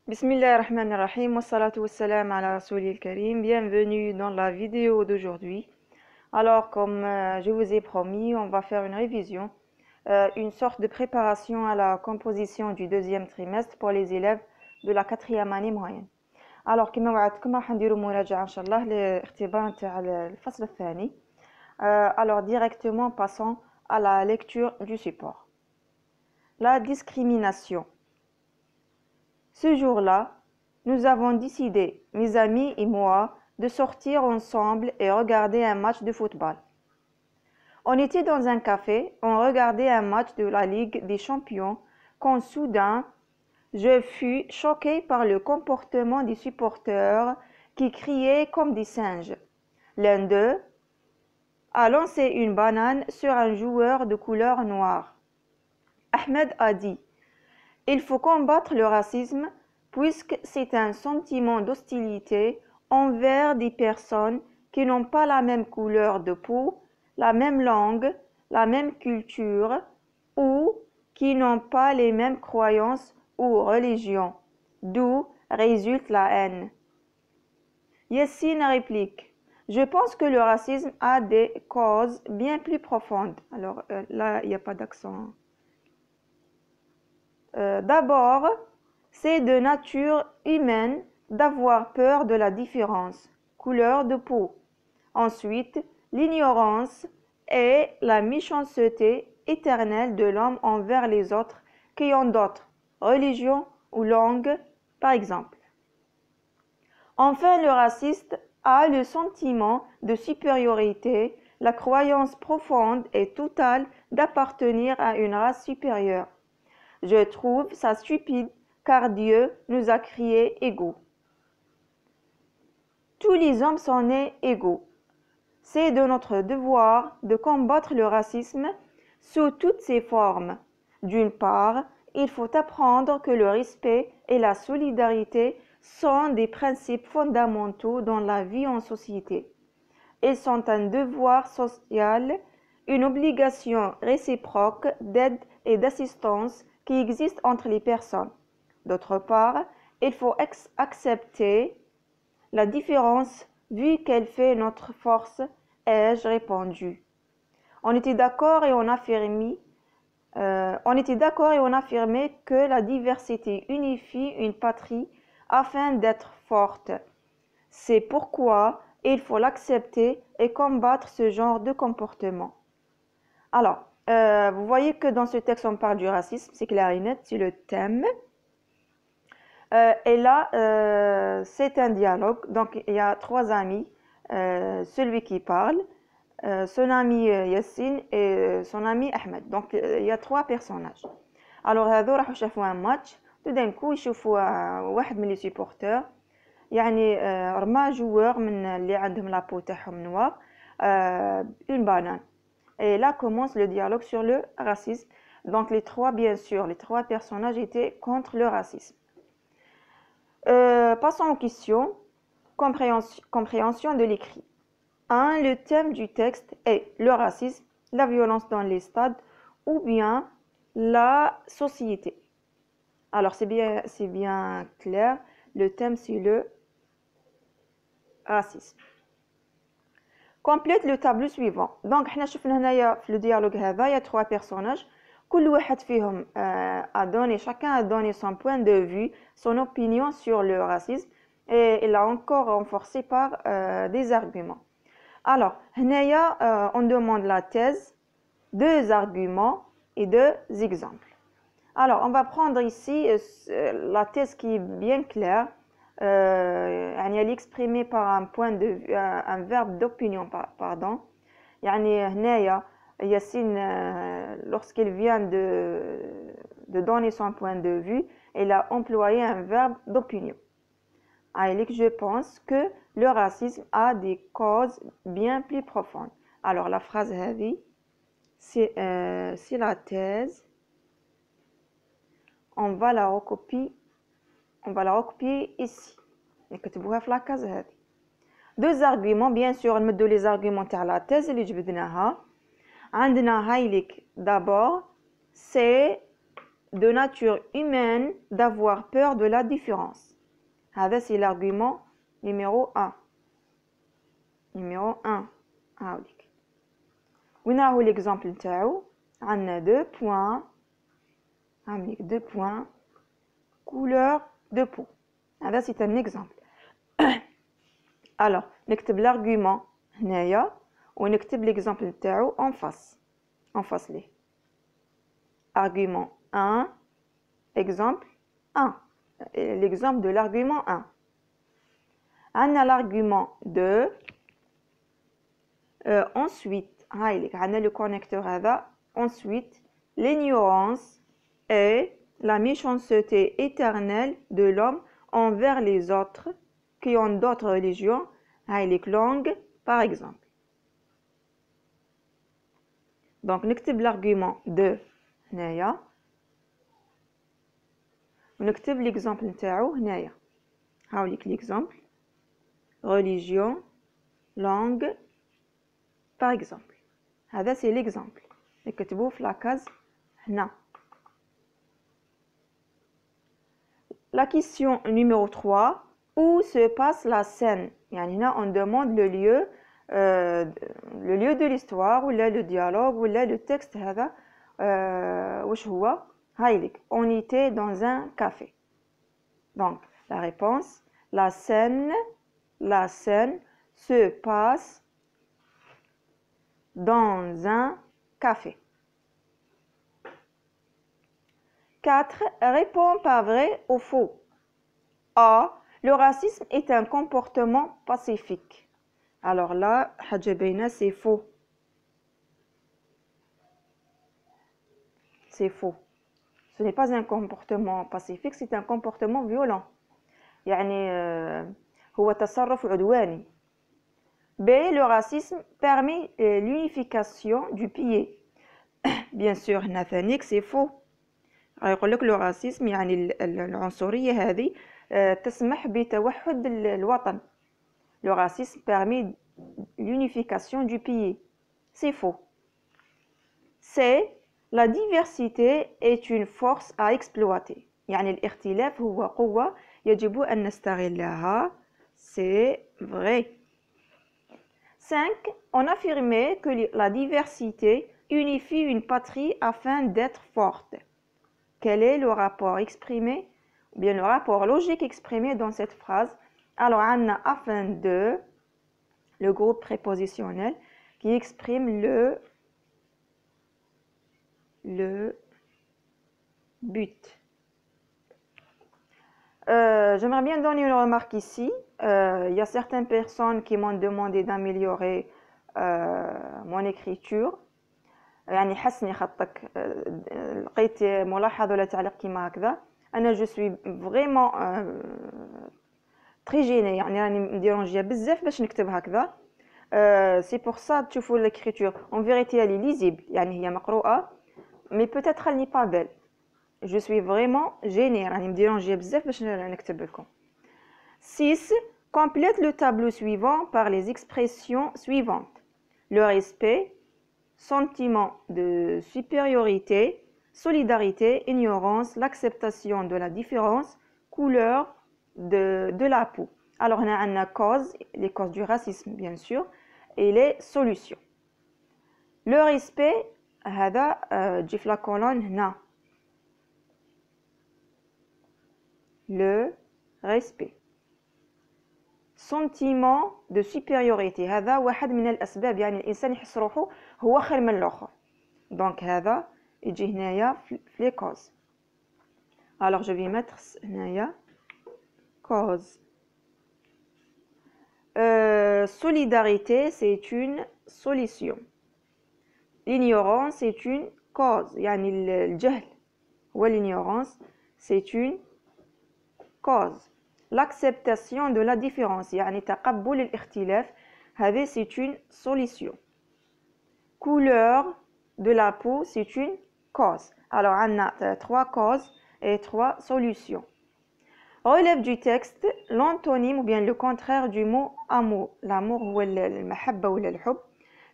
Bismillahirrahmanirrahim, wassalatu wassalam ala rasoulil karim. Bienvenue dans la vidéo d'aujourd'hui. Alors, comme je vous ai promis, on va faire une révision, une sorte de préparation à la composition du deuxième trimestre pour les élèves de la 4e année moyenne. Alors, كما وعدتكم راح نديروا مراجعة إن شاء الله لاختبار نتاع الفصل الثاني. Alors, directement passons à la lecture du support. La discrimination. Ce jour-là, nous avons décidé, mes amis et moi, de sortir ensemble et regarder un match de football. On était dans un café, on regardait un match de la Ligue des Champions, quand soudain, je fus choquée par le comportement des supporters qui criaient comme des singes. L'un d'eux a lancé une banane sur un joueur de couleur noire. Ahmed a dit: il faut combattre le racisme puisque c'est un sentiment d'hostilité envers des personnes qui n'ont pas la même couleur de peau, la même langue, la même culture ou qui n'ont pas les mêmes croyances ou religions, d'où résulte la haine. Yassine réplique: je pense que le racisme a des causes bien plus profondes. Alors là, il n'y a pas d'accent. D'abord, c'est de nature humaine d'avoir peur de la différence, couleur de peau. Ensuite, l'ignorance et la méchanceté éternelle de l'homme envers les autres qui ont d'autres religions ou langues, par exemple. Enfin, le raciste a le sentiment de supériorité, la croyance profonde et totale d'appartenir à une race supérieure. Je trouve ça stupide car Dieu nous a créés égaux. Tous les hommes sont nés égaux. C'est de notre devoir de combattre le racisme sous toutes ses formes. D'une part, il faut apprendre que le respect et la solidarité sont des principes fondamentaux dans la vie en société. Ils sont un devoir social, une obligation réciproque d'aide et d'assistance qui existe entre les personnes. D'autre part, il faut accepter la différence vu qu'elle fait notre force, ai-je répondu. On était d'accord et on affirmait que la diversité unifie une patrie afin d'être forte. C'est pourquoi il faut l'accepter et combattre ce genre de comportement. Alors, vous voyez que dans ce texte, on parle du racisme, c'est clair et net, c'est le thème. Et là, c'est un dialogue. Donc, il y a trois amis. Celui qui parle, son ami Yassine et son ami Ahmed. Donc, il y a trois personnages. Alors, هذو راحوا شافوا un match. Tout d'un coup, يشوفوا واحد من les supporters. يعني رمى joueur من اللي عندهم la peau تاعهم noire une banane. Et là commence le dialogue sur le racisme. Donc les trois, bien sûr, les trois personnages étaient contre le racisme. Passons aux questions. Compréhension de l'écrit. 1. Le thème du texte est le racisme, la violence dans les stades ou bien la société. Alors c'est bien clair. Le thème c'est le racisme. Complète le tableau suivant. Donc حنا شفنا هنايا في le dialogue هذا il y a trois personnages. كل واحد فيهم chacun a donné son point de vue, son opinion sur le racisme et il l'a encore renforcé par des arguments. Alors هنايا on demande la thèse, deux arguments et deux exemples. Alors on va prendre ici la thèse qui est bien claire. يعني elle est exprimée par un point de vue, un verbe d'opinion, pardon. يعني هنايا Yassine, lorsqu'il vient de donner son point de vue, il a employé un verbe d'opinion. Je pense que le racisme a des causes bien plus profondes. Alors la phrase هذه c'est la thèse. On va la recopier ici. نكتبوها في la case هذه. Deux arguments, bien sûr, نمدوا les arguments تاع la thèse اللي جبدناها. عندنا هايليك d'abord, c'est de nature humaine d'avoir peur de la différence. هذا c'est l'argument numéro 1. Numéro 1. هاوليك. وين راهو l'exemple نتاعو؟ عندنا 2 points. عامليك 2 points. Couleur de peau. هذا c'est un exemple. Alors, نكتب l'argument هنايا ونكتب l'exemple نتاعو en face. En face ليه. Argument 1, exemple 1. L'exemple de l'argument 1. On a l'argument 2. Ensuite, on a le connecteur هذا. Ensuite, l'ignorance et la méchanceté éternelle de l'homme envers les autres qui ont d'autres religions, les langues par exemple. Donc, نكتب l'argument 2 هنايا ونكتب l'exemple نتاعو هنايا. هاوليك l'exemple religion langue par exemple. هذا c'est l'exemple. نكتبوه في لاكاز هنا. La question numéro 3. Où se passe la scène? يعني هنا on demande le lieu de l'histoire ولا le dialogue ولا le texte هذا واش هو؟ هايليك. On était dans un café. Donc la réponse, la scène se passe dans un café. 4. Réponds pas vrai ou faux. A. Le racisme est un comportement pacifique. Alors là, حاجة باينة, c'est faux. C'est faux. Ce n'est pas un comportement pacifique, c'est un comportement violent. يعني هو تصرف عدواني. B. Le racisme permet l'unification du pays. Bien sûr, هنا ثانيك c'est faux. يقول لك le racisme يعني العنصرية هذه تسمح بتوحد الوطن. Le racisme permet l'unification du pays. C'est faux. C. La diversité est une force à exploiter. يعني الاختلاف هو قوة يجب أن نستغلها. C'est vrai. 5. On affirmait que la diversité unifie une patrie afin d'être forte. Quel est le rapport exprimé, ou bien le rapport logique exprimé dans cette phrase? Alors, on a afin de, le groupe prépositionnel qui exprime le but. J'aimerais bien donner une remarque ici. Il y a certaines personnes qui m'ont demandé d'améliorer mon écriture. يعني حسني خطك. لقيت ملاحظة ولا تعليق كيما هكذا. أنا je suis vraiment très gênée. يعني راني مديرونجية بزاف باش نكتب هكذا. C'est pour ça تشوفوا l'écriture. En vérité elle est lisible. يعني هي مقروءة. Mais peut-être elle n'est pas belle. Je suis vraiment gênée. راني مديرونجية بزاف باش نكتب لكم. 6. Complète le tableau suivant par les expressions suivantes. Le respect, sentiment de supériorité, solidarité, ignorance, l'acceptation de la différence, couleur de la peau. Alors, on a une cause, les causes du racisme, bien sûr, et les solutions. Le respect, هذا جي في la colonne هنا. Le respect. sentiment de supériorité. هذا واحد من الأسباب يعني الإنسان يحس روحه هو خير من الآخر. Donc هذا يجي هنايا في les causes. Alors je vais mettre هنايا cause. Solidarité, c'est une solution. L'ignorance, c'est une cause. يعني الجهل هو l'ignorance, c'est une cause. L'acceptation de la différence, يعني تقبل الاختلاف, هذه c'est une solution. Couleur de la peau, c'est une cause. Alors, on a 3 causes et 3 solutions. Relève du texte l'antonyme ou bien le contraire du mot amour. L'amour هو المحبة ولا الحب.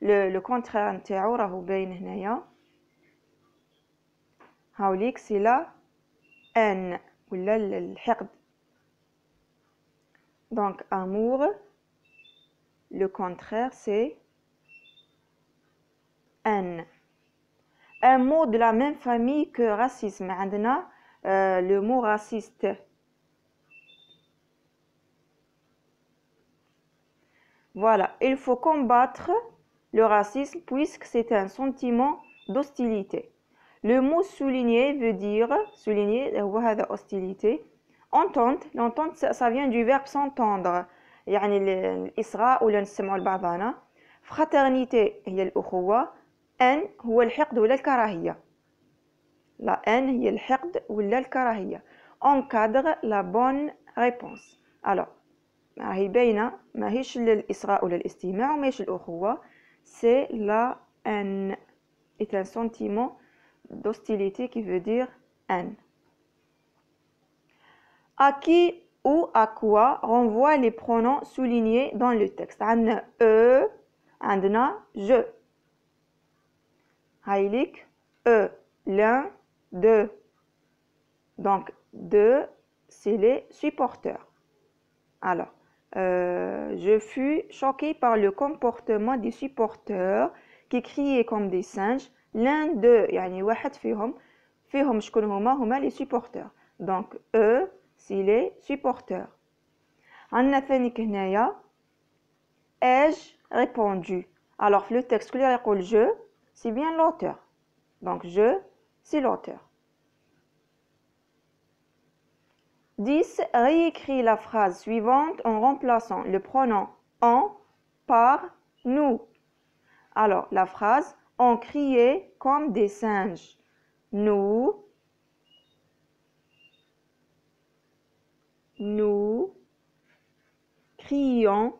Le contraire نتاعو راهو باين هنايا. هاوليك سي لا ان ولا الحقد. دونك amour le contraire c'est haine. Un mot de la même famille que racisme عندنا le mot raciste. Voilà, il faut combattre le racisme puisque c'est un sentiment d'hostilité. Le mot souligner veut dire souligner hostilité. Entente, l'entente ça vient du verbe s'entendre. يعني الإصغاء ولا نسمعوا لبعضنا. Fraternité هي الأخوة. N هو الحقد ولا الكراهية. La N هي الحقد ولا الكراهية. Encadre la bonne réponse. Alors راهي باينة ماهيش الإصغاء ولا الاستماع وماهيش الأخوة. C'est la haine est un sentiment d'hostilité qui veut dire haine. À qui ou à quoi renvoient les pronoms soulignés dans le texte. عندنا عندنا je. هايليك l'un, deux. Donc deux, c'est les supporters. Alors je fus choqué par le comportement des supporters qui criaient comme des singes. L'un d'eux يعني واحد فيهم شكون هما les supporters. Donc eux c'est les supporters. عندنا ثاني هنايا ai-je répondu. Alors في le texte كل يقول je c'est bien l'auteur. Donc je c'est l'auteur. 10. Réécris la phrase suivante en remplaçant le pronom on par nous. Alors, la phrase on criait comme des singes. Nous crions.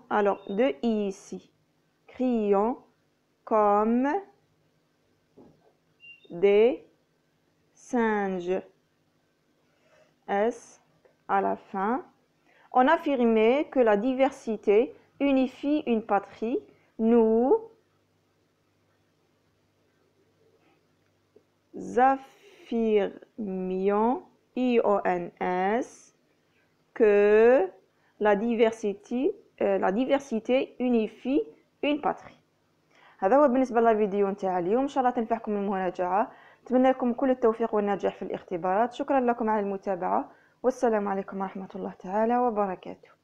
Alors, de ici. Crions comme des singes. S à la fin. On affirmait que la diversité unifie une patrie. Nous affirmions IONS que la diversité unifie une patrie. هذا هو بالنسبة للفيديو نتاع اليوم. إن شاء الله تنفعكم المراجعة. أتمنى لكم كل التوفيق والنجاح في الاختبارات. شكرا لكم على المتابعة والسلام عليكم ورحمة الله تعالى وبركاته.